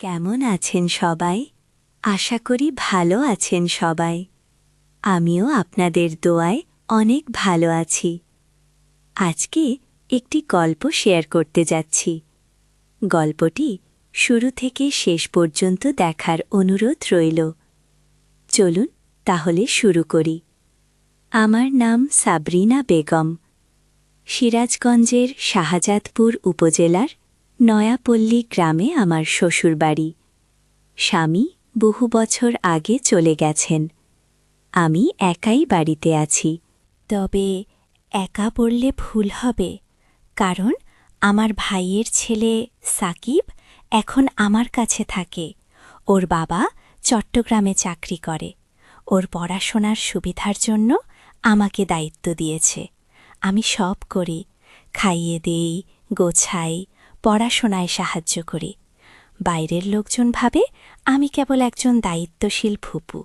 কেমন আছেন সবাই? আশা করি ভালো আছেন সবাই। আমিও আপনাদের দোয়ায় অনেক ভালো আছি। আজকে একটি গল্প শেয়ার করতে যাচ্ছি। গল্পটি শুরু থেকে শেষ পর্যন্ত দেখার অনুরোধ রইল। চলুন তাহলে শুরু করি। আমার নাম সাবরিনা বেগম। সিরাজগঞ্জের শাহজাদপুর উপজেলার নয়াপল্লী গ্রামে আমার শ্বশুরবাড়ি। স্বামী বহু বছর আগে চলে গেছেন। আমি একাই বাড়িতে আছি। তবে একা বললে ভুল হবে, কারণ আমার ভাইয়ের ছেলে সাকিব এখন আমার কাছে থাকে। ওর বাবা চট্টগ্রামে চাকরি করে। ওর পড়াশোনার সুবিধার জন্য আমাকে দায়িত্ব দিয়েছে। আমি সব করি, খাইয়ে দেই, গোছাই, পড়াশোনায় সাহায্য করি। বাইরের লোকজন ভাবে আমি কেবল একজন দায়িত্বশীল ফুপু,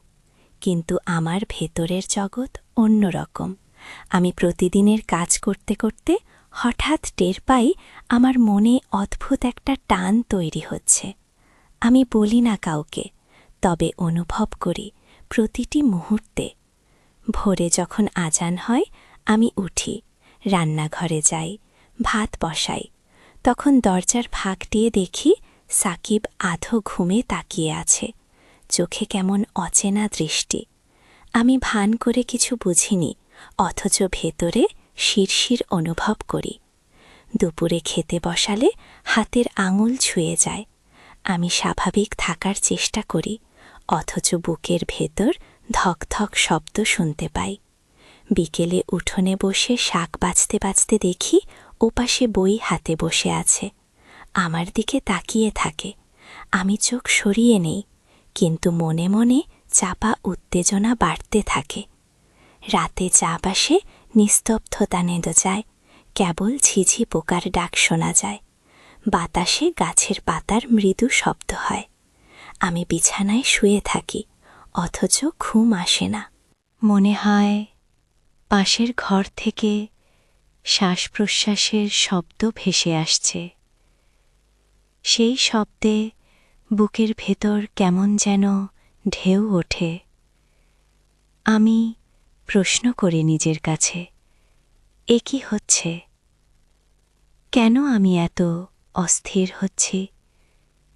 কিন্তু আমার ভেতরের জগৎ অন্যরকম। আমি প্রতিদিনের কাজ করতে করতে হঠাৎ টের পাই আমার মনে অদ্ভুত একটা টান তৈরি হচ্ছে। আমি বলি না কাউকে, তবে অনুভব করি প্রতিটি মুহূর্তে। ভোরে যখন আজান হয় আমি উঠি, রান্নাঘরে যাই, ভাত বসাই। তখন দরজার ফাঁক দিয়ে দেখি সাকিব আধো ঘুমে তাকিয়ে আছে, চোখে কেমন অচেনা দৃষ্টি। আমি ভান করে কিছু বুঝিনি, অথচ ভেতরে শিরশির অনুভব করি। দুপুরে খেতে বসালে হাতের আঙুল ছুঁয়ে যায়। আমি স্বাভাবিক থাকার চেষ্টা করি, অথচ বুকের ভেতর ধকধক শব্দ শুনতে পাই। বিকেলে উঠোনে বসে শাক বাছতে বাছতে দেখি ওপাশে বই হাতে বসে আছে, আমার দিকে তাকিয়ে থাকে। আমি চোখ সরিয়ে নেই, কিন্তু মনে মনে চাপা উত্তেজনা বাড়তে থাকে। রাতে চারপাশে নিস্তব্ধতা নেমে যায়, কেবল ঝিঝি পোকার ডাক শোনা যায়। বাতাসে গাছের পাতার মৃদু শব্দ হয়। আমি বিছানায় শুয়ে থাকি, অথচ ঘুম আসে না। মনে হয় পাশের ঘর থেকে শ্বাস প্রশ্বাসের শব্দ ভেসে আসছে। সেই শব্দে বুকের ভেতর কেমন যেন ঢেউ ওঠে। আমি প্রশ্ন করি নিজের কাছে, এ কি হচ্ছে? কেন আমি এত অস্থির হচ্ছি?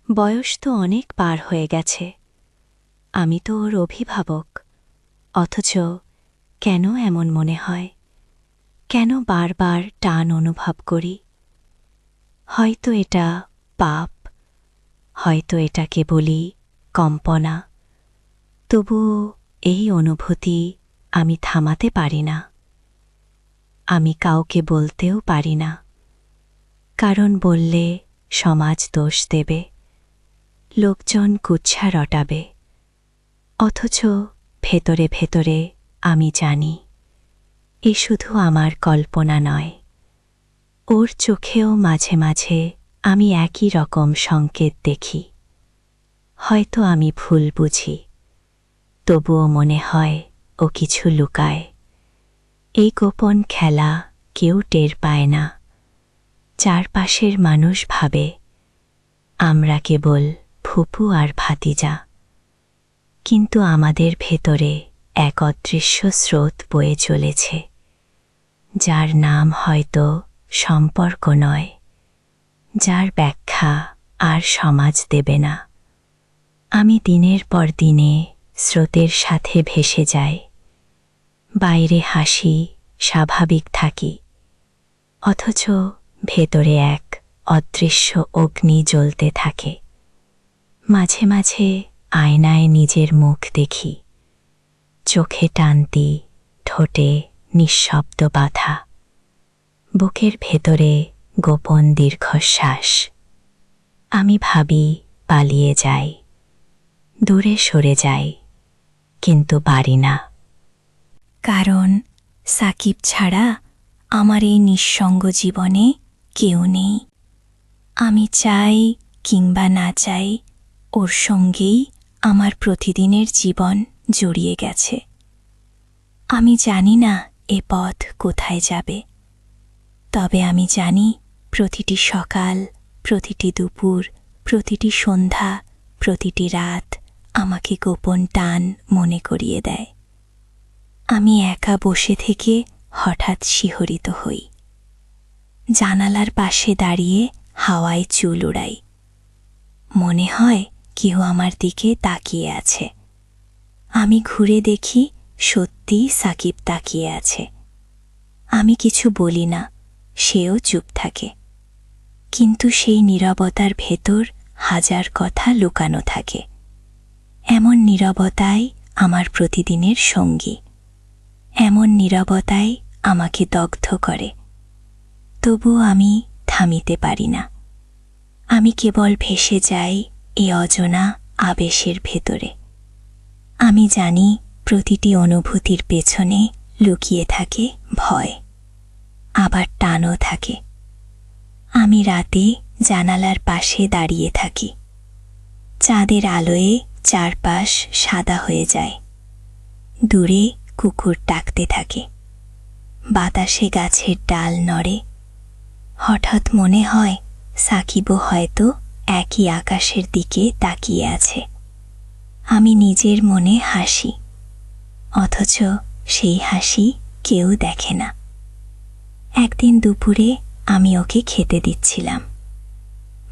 বয়স তো অনেক পার হয়ে গেছে, আমি তো ওর অভিভাবক, অথচ কেন এমন মনে হয়? কেন বারবার টান অনুভব করি? হয়তো এটা পাপ, হয়তো এটাকে বলি কম্পনা। তবুও এই অনুভূতি আমি থামাতে পারি না। আমি কাউকে বলতেও পারি না, কারণ বললে সমাজ দোষ দেবে, লোকজন কুৎসা রটাবে। অথচ ভেতরে ভেতরে আমি জানি এ শুধু আমার কল্পনা নয়। ওর চোখেও মাঝে মাঝে আমি একই রকম সংকেত দেখি। হয়তো আমি ভুল বুঝি, তবুও মনে হয় ও কিছু লুকায়। এই গোপন খেলা কেউ টের পায় না। চারপাশের মানুষ ভাবে আমরা কেবল ফুপু আর ভাতিজা, কিন্তু আমাদের ভেতরে এক অদৃশ্য স্রোত বয়ে চলেছে, যার নাম হয়তো সম্পর্ক নয়, যার ব্যাখ্যা আর সমাজ দেবে না। আমি দিনের পর দিনে স্রোতের সাথে ভেসে যাই। বাইরে হাসি, স্বাভাবিক থাকি, অথচ ভেতরে এক অদৃশ্য অগ্নি জ্বলতে থাকে। মাঝে মাঝে আয়নায় নিজের মুখ দেখি, চোখে টানতি, ঠোঁটে নিঃশব্দ বাধা, বুকের ভেতরে গোপন দীর্ঘশ্বাস। আমি ভাবি পালিয়ে যাই, দূরে সরে যাই, কিন্তু পারি না। কারণ সাকিব ছাড়া আমার এই নিঃসঙ্গ জীবনে কেউ নেই। আমি চাই কিংবা না চাই, ওর সঙ্গেই আমার প্রতিদিনের জীবন জড়িয়ে গেছে। আমি জানি না এ পথ কোথায় যাবে, তবে আমি জানি প্রতিটি সকাল, প্রতিটি দুপুর, প্রতিটি সন্ধ্যা প্রতিটি রাত আমাকে গোপন টান মনে করিয়ে দেয়। আমি একা বসে থেকে হঠাৎ শিহরিত হই। জানালার পাশে দাঁড়িয়ে হাওয়ায় চুল উড়াই। মনে হয় কেউ আমার দিকে তাকিয়ে আছে। আমি ঘুরে দেখি সত্যিই সাকিব তাকিয়ে আছে। আমি কিছু বলি না, সেও চুপ থাকে। কিন্তু সেই নীরবতার ভেতর হাজার কথা লুকানো থাকে। এমন নীরবতাই আমার প্রতিদিনের সঙ্গী। এমন নীরবতাই আমাকে দগ্ধ করে। তবু আমি থামিতে পারি না। আমি কেবল ভেসে যাই এই অজানা আবেশের ভেতরে। আমি জানি প্রতিটি অনুভূতির পেছনে লুকিয়ে থাকে ভয়, আবার টানও থাকে। আমি রাতে জানালার পাশে দাঁড়িয়ে থাকি। চাঁদের আলোয় চারপাশ সাদা হয়ে যায়। দূরে কুকুর ডাকতে থাকে। বাতাসে গাছের ডাল নড়ে। হঠাৎ মনে হয় সাকিবও হয়তো একই আকাশের দিকে তাকিয়ে আছে। আমি নিজের মনে হাসি, অথচ সেই হাসি কেউ দেখে না। একদিন দুপুরে আমি ওকে খেতে দিচ্ছিলাম।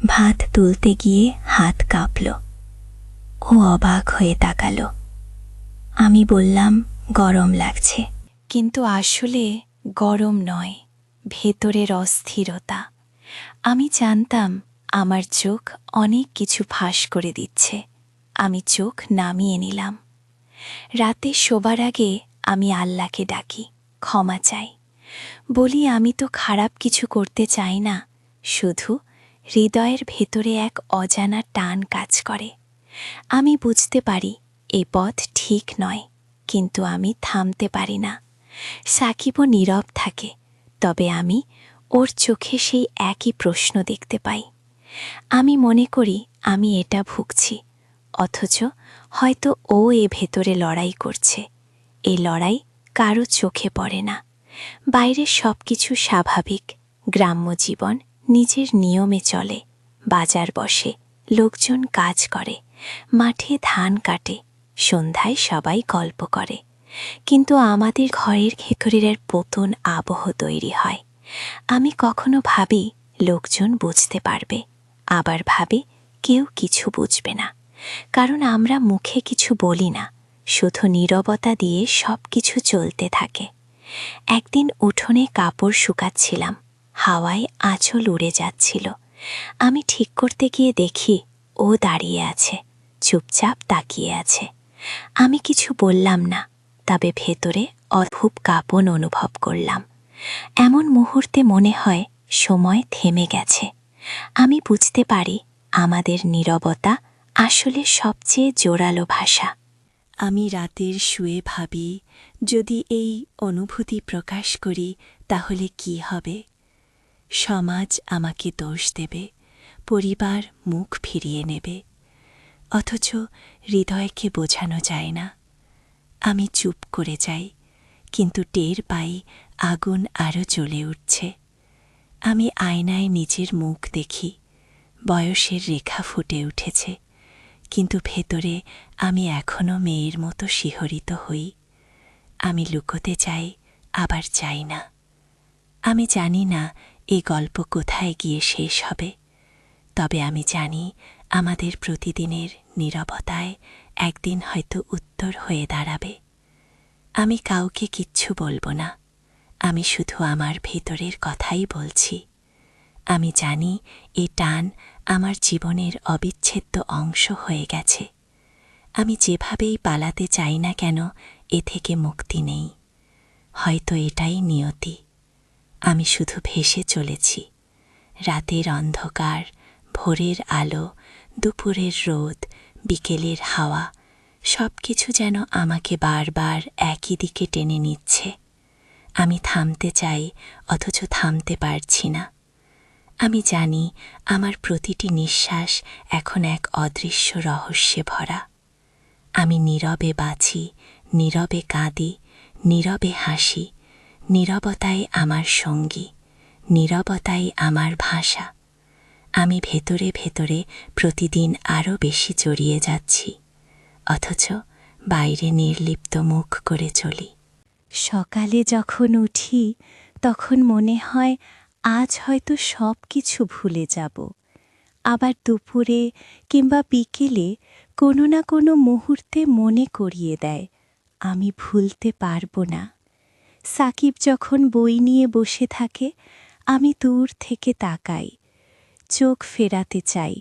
ভাত তুলতে গিয়ে হাত কাঁপল। ও অবাক হয়ে তাকালো। আমি বললাম, গরম লাগছে। কিন্তু আসলে গরম নয়, ভেতরের অস্থিরতা। আমি জানতাম আমার চোখ অনেক কিছু ফাঁস করে দিচ্ছে। আমি চোখ নামিয়ে নিলাম। রাতে শোবার আগে আমি আল্লাহকে ডাকি, ক্ষমা চাই। বলি আমি তো খারাপ কিছু করতে চাই না, শুধু হৃদয়ের ভেতরে এক অজানা টান কাজ করে। আমি বুঝতে পারি এই পথ ঠিক নয়, কিন্তু আমি থামতে পারি না। সাকিবও নীরব থাকে, তবে আমি ওর চোখে সেই একই প্রশ্ন দেখতে পাই। আমি মনে করি আমি এটা ভুগছি, অথচ হয়তো ও এ ভেতরে লড়াই করছে। এই লড়াই কারো চোখে পড়ে না। বাইরে সব কিছু স্বাভাবিক। গ্রাম্য জীবন নিজের নিয়মে চলে। বাজার বসে, লোকজন কাজ করে, মাঠে ধান কাটে, সন্ধ্যায় সবাই গল্প করে। কিন্তু আমাদের ঘরের ভেতরের পতন আবহ তৈরি হয়। আমি কখনো ভাবি লোকজন বুঝতে পারবে, আবার ভাবি কেউ কিছু বুঝবে না। কারণ আমরা মুখে কিছু বলি না, শুধু নীরবতা দিয়ে সব কিছু চলতে থাকে। একদিন উঠোনে কাপড় শুকাচ্ছিলাম। হাওয়ায় আঁচল উড়ে যাচ্ছিল। আমি ঠিক করতে গিয়ে দেখি ও দাঁড়িয়ে আছে, চুপচাপ তাকিয়ে আছে। আমি কিছু বললাম না, তবে ভেতরে অদ্ভুত কাঁপন অনুভব করলাম। এমন মুহূর্তে মনে হয় সময় থেমে গেছে। আমি বুঝতে পারি আমাদের নীরবতা আসলে সবচেয়ে জোরালো ভাষা। আমি রাতের শুয়ে ভাবি, যদি এই অনুভূতি প্রকাশ করি তাহলে কি হবে? সমাজ আমাকে দোষ দেবে, পরিবার মুখ ফিরিয়ে নেবে। অথচ হৃদয়কে বোঝানো যায় না। আমি চুপ করে যাই, কিন্তু টের পাই আগুন আরও জ্বলে উঠছে। আমি আয়নায় নিজের মুখ দেখি, বয়সের রেখা ফুটে উঠেছে, কিন্তু ভেতরে আমি এখনও মেয়ের মতো শিহরিত হই। আমি লুকোতে চাই, আবার চাই না। আমি জানি না এই গল্প কোথায় গিয়ে শেষ হবে, তবে আমি জানি আমাদের প্রতিদিনের নীরবতায় একদিন হয়তো উত্তর হয়ে দাঁড়াবে। আমি কাউকে কিচ্ছু বলবো না, আমি শুধু আমার ভেতরের কথাই বলছি। আমি জানি এই টান আমার জীবনের অবিচ্ছেদ্য অংশ হয়ে গেছে। আমি যেভাবেই পালাতে চাই না কেন, এ থেকে মুক্তি নেই। হয়তো এটাই নিয়তি। আমি শুধু ভেসে চলেছি। রাতের অন্ধকার, ভোরের আলো, দুপুরের রোদ, বিকেলের হাওয়া, সব কিছু যেন আমাকে বারবার একই দিকে টেনে নিচ্ছে। আমি থামতে চাই, অথচ থামতে পারছি না। আমি জানি আমার প্রতিটি নিঃশ্বাস এখন এক অদৃশ্য রহস্যে ভরা। আমি নীরবে বাঁচি, নীরবে কাঁদি, নীরবে হাসি। নীরবতাই আমার সঙ্গী, নীরবতাই আমার ভাষা। আমি ভেতরে ভেতরে প্রতিদিন আরও বেশি জড়িয়ে যাচ্ছি, অথচ বাইরে নির্লিপ্ত মুখ করে চলি। সকালে যখন উঠি তখন মনে হয় আজ হয়তো সব কিছু ভুলে যাব। আবার দুপুরে কিংবা বিকেলে কোনো না কোনো মুহূর্তে মনে করিয়ে দেয় আমি ভুলতে পারবো না। সাকিব যখন বই নিয়ে বসে থাকে আমি দূর থেকে তাকাই, চোখ ফেরাতে চাই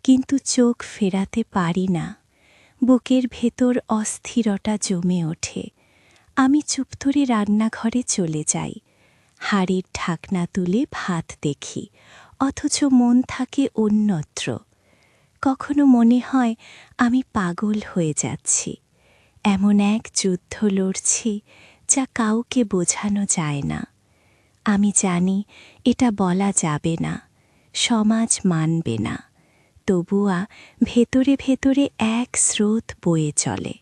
কিন্তু চোখ ফেরাতে পারি না। বুকের ভেতর অস্থিরতা জমে ওঠে। আমি চুপতরে রান্নাঘরে চলে যাই, হাঁড়ির ঢাকনা তুলে ভাত দেখি, অথচ মন থাকে অন্যত্র। কখনো মনে হয় আমি পাগল হয়ে যাচ্ছি, এমন এক যুদ্ধ লড়ছি যা কাউকে বোঝানো যায় না। আমি জানি এটা বলা যাবে না, সমাজ মানবে না, তবুও ভেতরে ভেতরে এক স্রোত বয়ে চলে।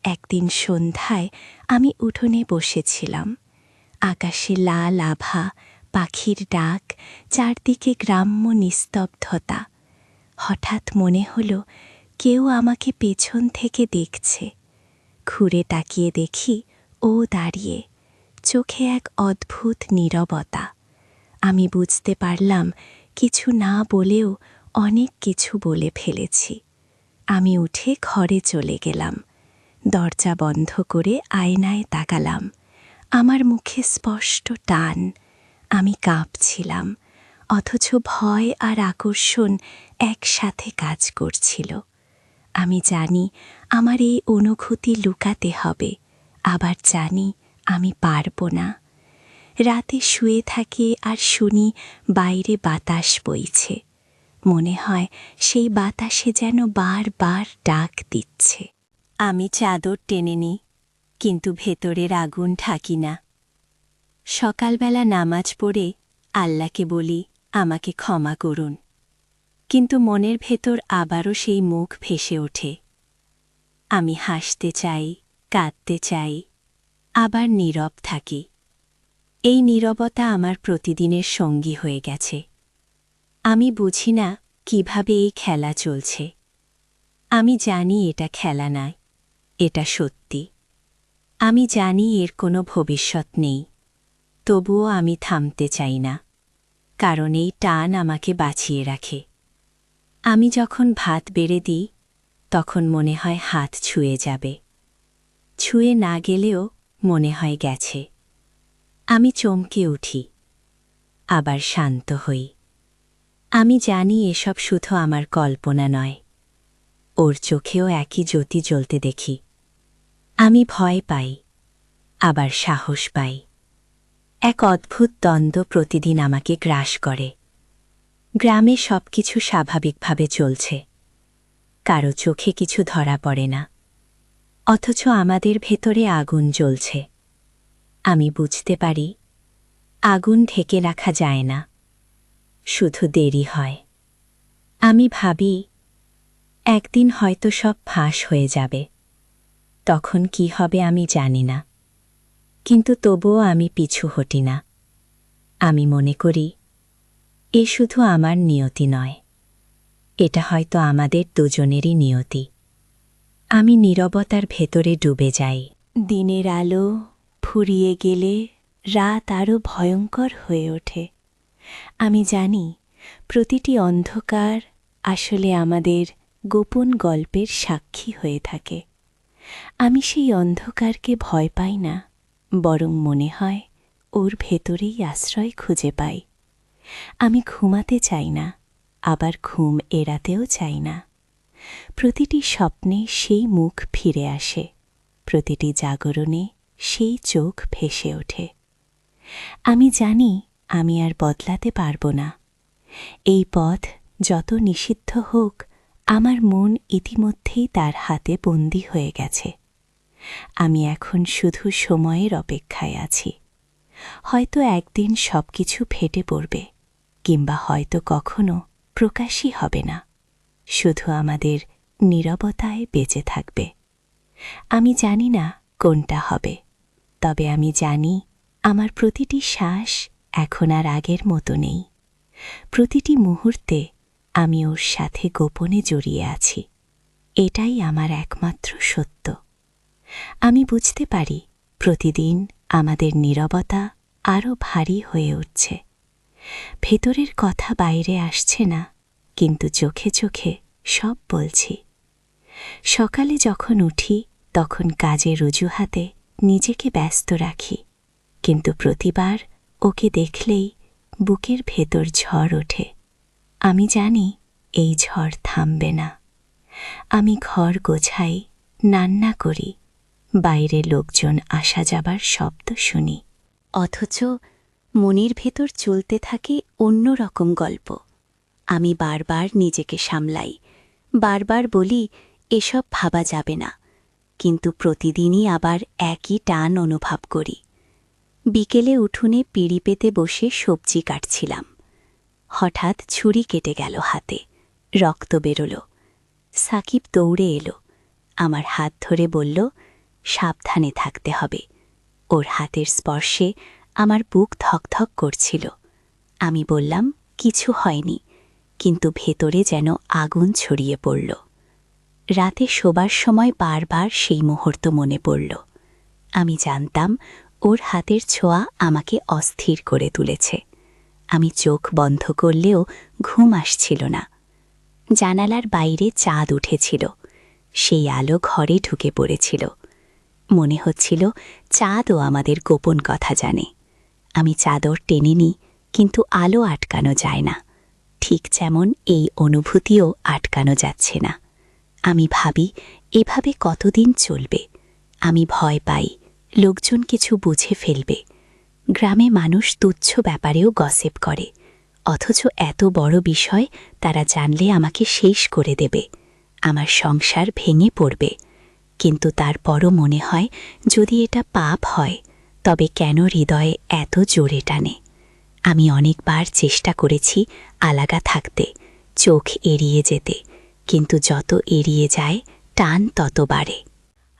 একদিন সন্ধ্যায় আমি উঠোনে বসেছিলাম, আকাশে লাল আভা, পাখির ডাক, চারদিকে গ্রাম্য নিস্তব্ধতা। হঠাৎ মনে হলো কেউ আমাকে পেছন থেকে দেখছে। ঘুরে তাকিয়ে দেখি ও দাঁড়িয়ে, চোখে এক অদ্ভুত নীরবতা। আমি বুঝতে পারলাম কিছু না বলেও অনেক কিছু বলে ফেলেছি। আমি উঠে ঘরে চলে গেলাম, দরজা বন্ধ করে আয়নায় তাকালাম। আমার মুখে স্পষ্ট টান। আমি কাঁপছিলাম, অথচ ভয় আর আকর্ষণ একসাথে কাজ করছিল। আমি জানি আমার এই অনুভূতি লুকাতে হবে, আবার জানি আমি পারবো না। রাতে শুয়ে থাকি আর শুনি বাইরে বাতাস বইছে। মনে হয় সেই বাতাসে যেন বারবার ডাক দিচ্ছে। আমি চাদর টেনে নিই, কিন্তু ভেতরের আগুন ঢাকি না। সকালবেলা নামাজ পড়ে আল্লাহকে বলি আমাকে ক্ষমা করুন, কিন্তু মনের ভেতর আবারও সেই মুখ ভেসে ওঠে। আমি হাসতে চাই, কাঁদতে চাই, আবার নীরব থাকি। এই নীরবতা আমার প্রতিদিনের সঙ্গী হয়ে গেছে। আমি বুঝি না কিভাবে এই খেলা চলছে। আমি জানি এটা খেলা নয়, এটা সত্যি। আমি জানি এর কোনো ভবিষ্যৎ নেই, তবুও আমি থামতে চাই না, কারণ এই টান আমাকে বাঁচিয়ে রাখে। আমি যখন ভাত বেড়ে দিই তখন মনে হয় হাত ছুঁয়ে যাবে, ছুঁয়ে না গেলেও মনে হয় গেছে। আমি চমকে উঠি, আবার শান্ত হই। আমি জানি এসব শুধু আমার কল্পনা নয়, ওর চোখেও একই জ্যোতি জ্বলতে দেখি। আমি ভয় পাই, আবার সাহস পাই। এক অদ্ভুত দ্বন্দ্ব প্রতিদিন আমাকে গ্রাস করে। গ্রামে সবকিছু স্বাভাবিকভাবে চলছে, কারো চোখে কিছু ধরা পড়ে না, অথচ আমাদের ভেতরে আগুন জ্বলছে। আমি বুঝতে পারি আগুন ঢেকে রাখা যায় না, শুধু দেরি হয়। আমি ভাবি একদিন হয়তো সব ফাঁস হয়ে যাবে, তখন কি হবে আমি জানি না, কিন্তু তবুও আমি পিছু হটি না। আমি মনে করি এ শুধু আমার নিয়তি নয়, এটা হয়তো আমাদের দুজনেরই নিয়তি। আমি নীরবতার ভেতরে ডুবে যাই। দিনের আলো ফুরিয়ে গেলে রাত আরও ভয়ঙ্কর হয়ে ওঠে। আমি জানি প্রতিটি অন্ধকার আসলে আমাদের গোপন গল্পের সাক্ষী হয়ে থাকে। আমি সেই অন্ধকারকে ভয় পাই না, বরং মনে হয় ওর ভেতরেই আশ্রয় খুঁজে পাই। আমি ঘুমাতে চাই না, আবার ঘুম এড়াতেও চাই না। প্রতিটি স্বপ্নে সেই মুখ ফিরে আসে, প্রতিটি জাগরণে সেই চোখ ভেসে ওঠে। আমি জানি আমি আর বদলাতে পারব না। এই পথ যত নিষিদ্ধ হোক, আমার মন ইতিমধ্যেই তার হাতে বন্দী হয়ে গেছে। আমি এখন শুধু সময়ের অপেক্ষায় আছি। হয়তো একদিন সবকিছু ফেটে পড়বে, কিংবা হয়তো কখনো প্রকাশই হবে না, শুধু আমাদের নীরবতায় বেঁচে থাকবে। আমি জানি না কোনটা হবে, তবে আমি জানি আমার প্রতিটি শ্বাস এখন আর আগের মতো নেই। প্রতিটি মুহূর্তে আমি ওর সাথে গোপনে জড়িয়ে আছি। এটাই আমার একমাত্র সত্য। আমি বুঝতে পারি প্রতিদিন আমাদের নীরবতা আরও ভারী হয়ে উঠছে। ভেতরের কথা বাইরে আসছে না, কিন্তু চোখে চোখে সব বলছি। সকালে যখন উঠি তখন কাজের অজুহাতে নিজেকে ব্যস্ত রাখি, কিন্তু প্রতিবার ওকে দেখলেই বুকের ভেতর ঝড় ওঠে। আমি জানি এই ঝড় থামবে না। আমি ঘর গোছাই, রান্না করি, বাইরে লোকজন আসা যাবার শব্দ শুনি, অথচ মনের ভেতর চলতে থাকে অন্যরকম গল্প। আমি বারবার নিজেকে সামলাই, বারবার বলি এসব ভাবা যাবে না, কিন্তু প্রতিদিনই আবার একই টান অনুভব করি। বিকেলে উঠোনে পিঁড়ি পেতে বসে সবজি কাটছিলাম। হঠাৎ ছুরি কেটে গেল হাতে, রক্ত বেরোল। সাকিব দৌড়ে এলো, আমার হাত ধরে বলল, সাবধানে থাকতে হবে। ওর হাতের স্পর্শে আমার বুক ধকধক করছিল। আমি বললাম, কিছু হয়নি, কিন্তু ভেতরে যেন আগুন ছড়িয়ে পড়ল। রাতে শোবার সময় বারবার সেই মুহূর্ত মনে পড়ল। আমি জানতাম ওর হাতের ছোঁয়া আমাকে অস্থির করে তুলেছে। আমি চোখ বন্ধ করলেও ঘুম আসছিল না। জানালার বাইরে চাঁদ উঠেছিল, সেই আলো ঘরে ঢুকে পড়েছিল। মনে হচ্ছিল চাঁদও আমাদের গোপন কথা জানে। আমি চাদর টেনে নিই, কিন্তু আলো আটকানো যায় না, ঠিক যেমন এই অনুভূতিও আটকানো যাচ্ছে না। আমি ভাবি, এভাবে কতদিন চলবে? আমি ভয় পাই লোকজন কিছু বুঝে ফেলবে। গ্রামে মানুষ তুচ্ছ ব্যাপারেও গসিপ করে, অথচ এত বড় বিষয় তারা জানলে আমাকে শেষ করে দেবে। আমার সংসার ভেঙে পড়বে। কিন্তু তারপরও মনে হয়, যদি এটা পাপ হয় তবে কেন হৃদয়ে এত জোরে টানে? আমি অনেকবার চেষ্টা করেছি আলাদা থাকতে, চোখ এড়িয়ে যেতে, কিন্তু যত এড়িয়ে যায় টান তত বাড়ে।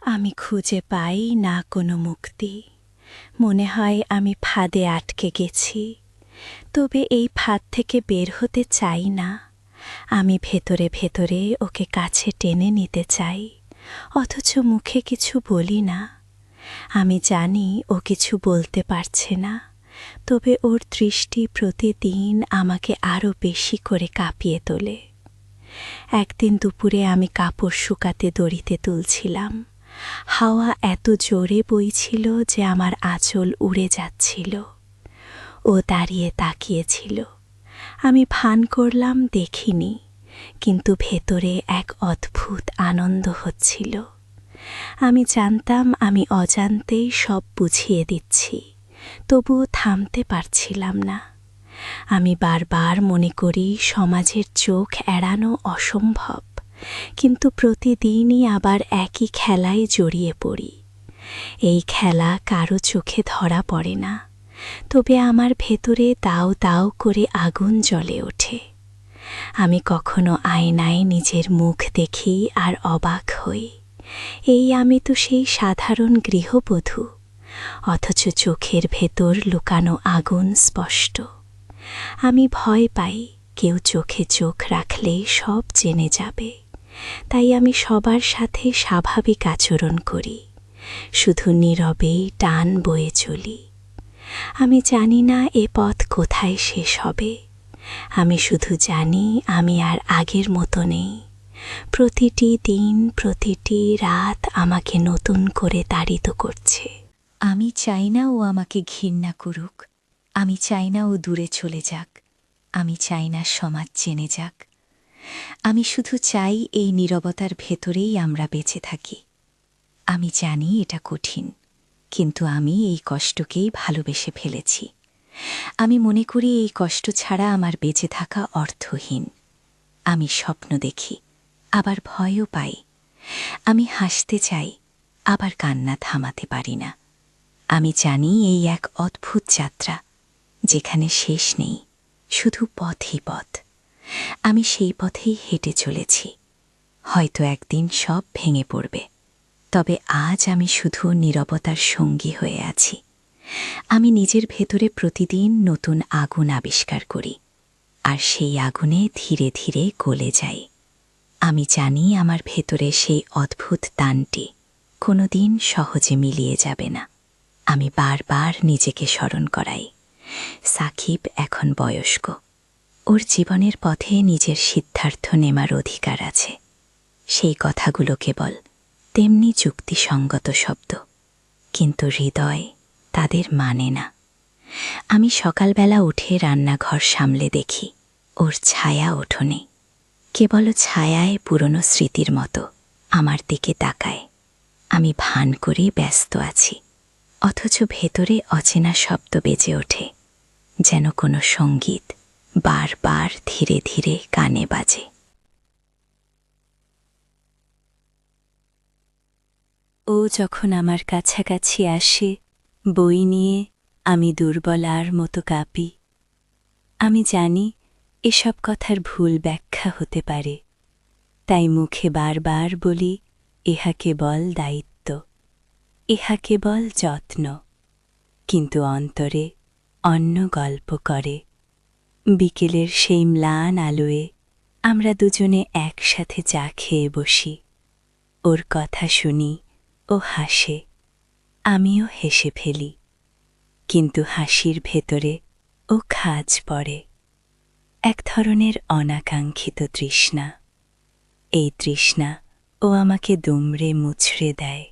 আমি খুঁজে পাই না কোনো মুক্তি। মনে হয় আমি ফাঁদে আটকে গেছি, তবে এই ফাঁদ থেকে বের হতে চাই না। আমি ভেতরে ভেতরে ওকে কাছে টেনে নিতে চাই, অথচ মুখে কিছু বলি না। আমি জানি ও কিছু বলতে পারছে না, তবে ওর দৃষ্টি প্রতিদিন আমাকে আরও বেশি করে কাঁপিয়ে তোলে। একদিন দুপুরে আমি কাপড় শুকাতে দড়িতে তুলছিলাম। হাওয়া এত জোরে বইছিল যে আমার আঁচল উড়ে যাচ্ছিল। ও দাঁড়িয়ে তাকিয়েছিল। আমি ভান করলাম দেখিনি, কিন্তু ভেতরে এক অদ্ভুত আনন্দ হচ্ছিল। আমি জানতাম আমি অজান্তেই সব বুঝিয়ে দিচ্ছি, তবুও থামতে পারছিলাম না। আমি বারবার মনে করি সমাজের চোখ এড়ানো অসম্ভব, কিন্তু প্রতিদিনই আবার একই খেলায় জড়িয়ে পড়ি। এই খেলা কারো চোখে ধরা পড়ে না, তবে আমার ভেতরে দাউ দাউ করে আগুন জ্বলে ওঠে। আমি কখনো আয়নায় নিজের মুখ দেখি আর অবাক হই, এই আমি তো সেই সাধারণ গৃহবধূ, অথচ চোখের ভেতর লুকানো আগুন স্পষ্ট। আমি ভয় পাই কেউ চোখে চোখ রাখলে সব জেনে যাবে, তাই আমি সবার সাথে স্বাভাবিক আচরণ করি, শুধু নীরবেই টান বয়ে চলি। আমি জানি না এ পথ কোথায় শেষ হবে। আমি শুধু জানি আমি আর আগের মতো নেই। প্রতিটি দিন, প্রতিটি রাত আমাকে নতুন করে তাড়িত করছে। আমি চাই না ও আমাকে ঘৃণা করুক, আমি চাই না ও দূরে চলে যাক, আমি চাই না সমাজ জেনে যাক। আমি শুধু চাই এই নীরবতার ভেতরেই আমরা বেঁচে থাকি। আমি জানি এটা কঠিন, কিন্তু আমি এই কষ্টকেই ভালোবেসে ফেলেছি। আমি মনে করি এই কষ্ট ছাড়া আমার বেঁচে থাকা অর্থহীন। আমি স্বপ্ন দেখি, আবার ভয়ও পাই। আমি হাসতে চাই, আবার কান্না থামাতে পারি না। আমি জানি এই এক অদ্ভুত যাত্রা, যেখানে শেষ নেই, শুধু পথই পথ। আমি সেই পথেই হেঁটে চলেছি। হয়তো একদিন সব ভেঙে পড়বে, তবে আজ আমি শুধু নীরবতার সঙ্গী হয়ে আছি। আমি নিজের ভেতরে প্রতিদিন নতুন আগুন আবিষ্কার করি। আর সেই আগুনে ধীরে ধীরে গলে যাই। আমি জানি আমার ভেতরে সেই অদ্ভুত টানটি কোনোদিন সহজে মিলিয়ে যাবে না। আমি বারবার নিজেকে স্মরণ করাই, সাকিব এখন বয়স্ক, ওর জীবনের পথে নিজের সিদ্ধার্থ নেমার অধিকার আছে। সেই কথাগুলো কেবল তেমনি যুক্তিসঙ্গত শব্দ, কিন্তু হৃদয় তাদের মানে না। আমি সকালবেলা উঠে রান্নাঘর সামলে দেখি ওর ছায়া ওঠোনে, কেবল ছায়ায় পুরনো স্মৃতির মতো আমার দিকে তাকায়। আমি ভান করে ব্যস্ত আছি, অথচ ভেতরে অচেনা শব্দ বেজে ওঠে, যেন কোনো সঙ্গীত বারবার ধীরে ধীরে কানে বাজে। ও যখন আমার কাছাকাছি আসে বই নিয়ে, আমি দুর্বলার মতো কাঁপি। আমি জানি এসব কথার ভুল ব্যাখ্যা হতে পারে, তাই মুখে বারবার বলি, ইহা কেবল দায়িত্ব, ইহা কেবল যত্ন, কিন্তু অন্তরে অন্য গল্প করে। বিকেলের সেই ম্লান আলোয় আমরা দুজনে একসাথে চা খেয়ে বসি। ওর কথা শুনি, ও হাসে, আমিও হেসে ফেলি, কিন্তু হাসির ভেতরে ও খাঁজ পড়ে, এক ধরনের অনাকাঙ্ক্ষিত তৃষ্ণা। এই তৃষ্ণা ও আমাকে দুমড়ে মুচড়ে দেয়।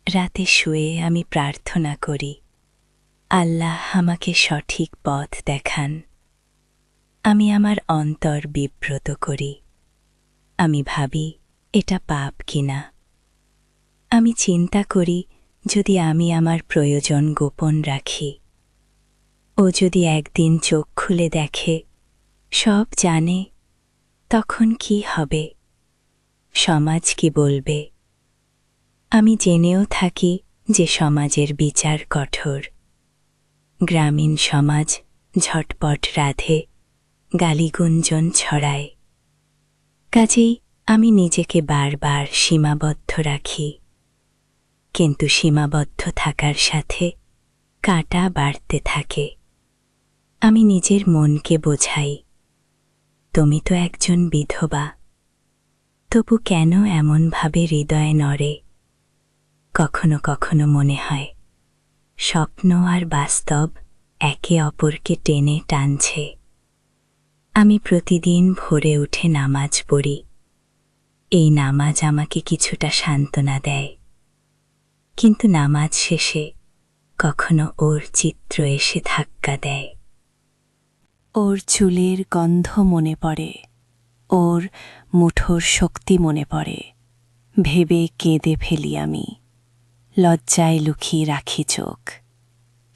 রাতে শুয়ে আমি প্রার্থনা করি, আল্লাহ আমাকে সঠিক পথ দেখান। আমি আমার অন্তর বিব্রত করি। আমি ভাবি, এটা পাপ কিনা। আমি চিন্তা করি, যদি আমি আমার প্রয়োজন গোপন রাখি, ও যদি একদিন চোখ খুলে দেখে, সব জানে, তখন কি হবে? সমাজ কি বলবে? আমি জেনেও থাকি যে সমাজের বিচার কঠোর। গ্রামীণ সমাজ ঝটপট রাধে, গালিগুঞ্জন ছড়ায়। কাজেই আমি নিজেকে বারবার সীমাবদ্ধ রাখি, কিন্তু সীমাবদ্ধ থাকার সাথে কাঁটা বাড়তে থাকে। আমি নিজের মনকে বোঝাই, তুমি তো একজন বিধবা, তবু কেন এমনভাবে হৃদয় নড়ে? কখনো কখনো মনে হয় স্বপ্ন আর বাস্তব একে অপরকে টেনে টানছে। আমি প্রতিদিন ভোরে উঠে নামাজ পড়ি। এই নামাজ আমাকে কিছুটা সান্ত্বনা দেয়, কিন্তু নামাজ শেষে কখনো ওর চিত্র এসে ধাক্কা দেয়। ওর চুলের গন্ধ মনে পড়ে, ওর মুঠোর শক্তি মনে পড়ে। ভেবে কেঁদে ফেলি আমি, লজ্জায় লুকিয়ে রাখি চোখ।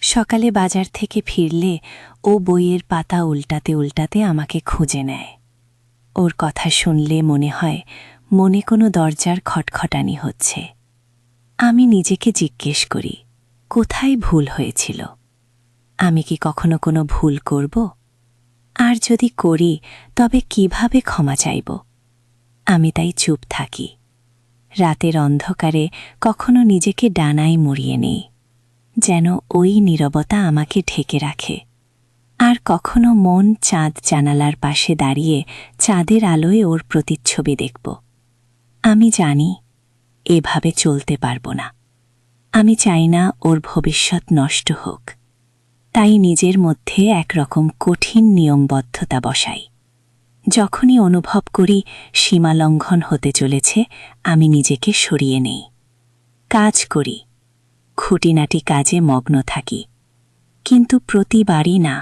সকালে বাজার থেকে ফিরলে ও বইয়ের পাতা উল্টাতে উল্টাতে আমাকে খুঁজে নেয়। ওর কথা শুনলে মনে হয় মনে কোনো দরজার খটখটানি হচ্ছে। আমি নিজেকে জিজ্ঞেস করি, কোথায় ভুল হয়েছিল? আমি কি কখনো কোনো ভুল করব? আর যদি করি, তবে কিভাবে ক্ষমা চাইব? আমি তাই চুপ থাকি। রাতের অন্ধকারে কখনো নিজেকে ডানায় মুড়িয়ে নেই, যেন ওই নীরবতা আমাকে ঢেকে রাখে। আর কখনো মন চাঁদ জানালার পাশে দাঁড়িয়ে চাঁদের আলোয় ওর প্রতিচ্ছবি দেখব। আমি জানি এভাবে চলতে পারব না। আমি চাই না ওর ভবিষ্যৎ নষ্ট হোক, তাই নিজের মধ্যে একরকম কঠিন নিয়মবদ্ধতা বসাই। যখনই অনুভব করি সীমা লঙ্ঘন হতে চলেছে, আমি নিজেকে সরিয়ে নেই। কাজ করি, খুঁটিনাটি কাজে মগ্ন থাকি, কিন্তু প্রতিবারই না,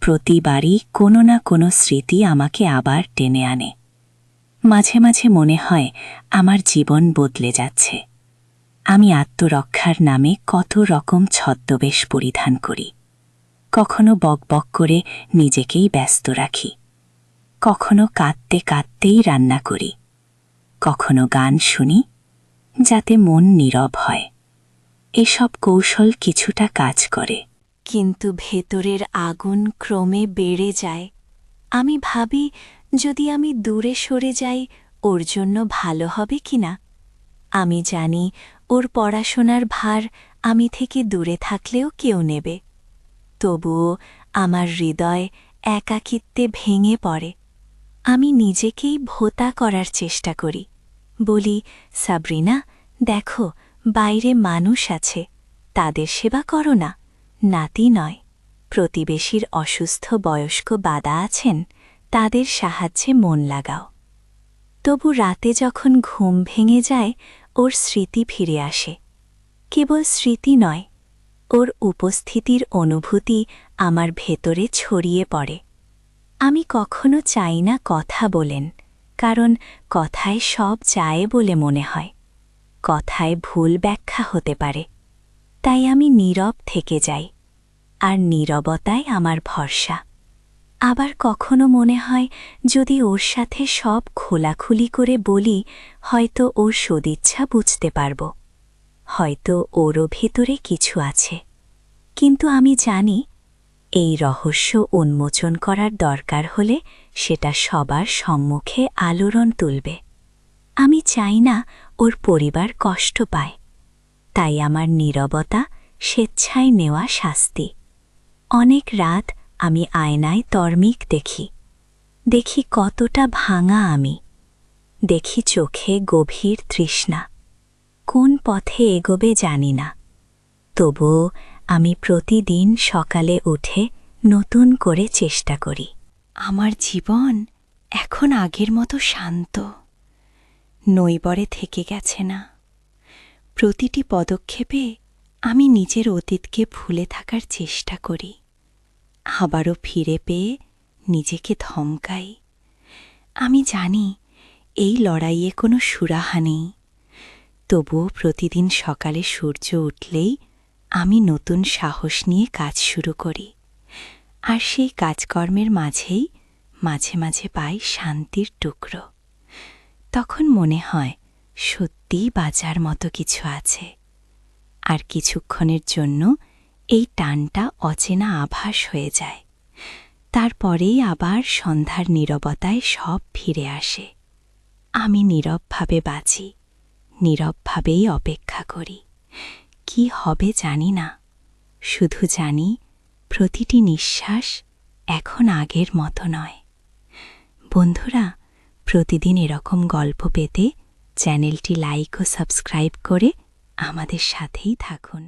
প্রতিবারই কোনো না কোনো স্মৃতি আমাকে আবার টেনে আনে। মাঝে মাঝে মনে হয় আমার জীবন বদলে যাচ্ছে। আমি আত্মরক্ষার নামে কত রকম ছদ্মবেশ পরিধান করি। কখনো বকবক করে নিজেকেই ব্যস্ত রাখি, কখনো কাঁদতে কাঁদতেই রান্না করি, কখনো গান শুনি যাতে মন নীরব হয়। এসব কৌশল কিছুটা কাজ করে, কিন্তু ভেতরের আগুন ক্রমে বেড়ে যায়। আমি ভাবি, যদি আমি দূরে সরে যাই, ওর জন্য ভালো হবে কিনা। আমি জানি ওর পড়াশোনার ভার আমি থেকে দূরে থাকলেও কেউ নেবে, তবুও আমার হৃদয় একাকিত্বে ভেঙে পড়ে। আমি নিজেকেই ভোঁতা করার চেষ্টা করি। বলি, সাবরিনা, দেখো, বাইরে মানুষ আছে, তাদের সেবা করো না। নাতি নয়, প্রতিবেশীর অসুস্থ বয়স্ক বাদা আছেন, তাদের সাহায্যে মন লাগাও। তবু রাতে যখন ঘুম ভেঙে যায়, ওর স্মৃতি ফিরে আসে। কেবল স্মৃতি নয়, ওর উপস্থিতির অনুভূতি আমার ভেতরে ছড়িয়ে পড়ে। আমি কখনো চাই না কথা বলেন, কারণ কথায় সব যায় বলে মনে হয়। কথায় ভুল ব্যাখ্যা হতে পারে। তাই আমি নীরব থেকে যাই, আর নীরবতাই আমার ভরসা। আবার কখনো মনে হয়, যদি ওর সাথে সব খোলাখুলি করে বলি, হয়তো ওর সদিচ্ছা বুঝতে পারব। হয়তো ওরও ভেতরে কিছু আছে। কিন্তু আমি জানি, এই রহস্য উন্মোচন করার দরকার হলে সেটা সবার সম্মুখে আলোড়ন তুলবে। আমি চাই না ওর পরিবার কষ্ট পায়। তাই আমার নীরবতা স্বেচ্ছায় নেওয়া শাস্তি। অনেক রাত আমি আয়নায় তর্মিক দেখি। দেখি কতটা ভাঙা আমি। দেখি চোখে গভীর তৃষ্ণা। কোন পথে এগোবে জানি না। তবুও আমি প্রতিদিন সকালে উঠে নতুন করে চেষ্টা করি। আমার জীবন এখন আগের মতো শান্ত, নৈবরে থেকে গেছে না। প্রতিটি পদক্ষেপে আমি নিজের অতীতকে ভুলে থাকার চেষ্টা করি। আবারও ফিরে পেয়ে নিজেকে ধমকাই। আমি জানি এই লড়াইয়ে কোনো সুরাহা নেই। তবুও প্রতিদিন সকালে সূর্য উঠলেই আমি নতুন সাহস নিয়ে কাজ শুরু করি। আর সেই কাজকর্মের মাঝেই মাঝে মাঝে পাই শান্তির টুকরো। তখন মনে হয় সত্যিই বাঁচার মতো কিছু আছে। আর কিছুক্ষণের জন্য এই টানটা অচেনা আভাস হয়ে যায়। তারপরেই আবার সন্ধ্যার নীরবতায় সব ফিরে আসে। আমি নীরবভাবে বাঁচি, নীরবভাবেই অপেক্ষা করি। কি হবে জানি না, শুধু জানি প্রতিটি নিঃশ্বাস এখন আগের মতো নয়। বন্ধুরা, প্রতিদিন এরকম গল্প পেতে চ্যানেলটি লাইক ও সাবস্ক্রাইব করে আমাদের সাথেই থাকুন।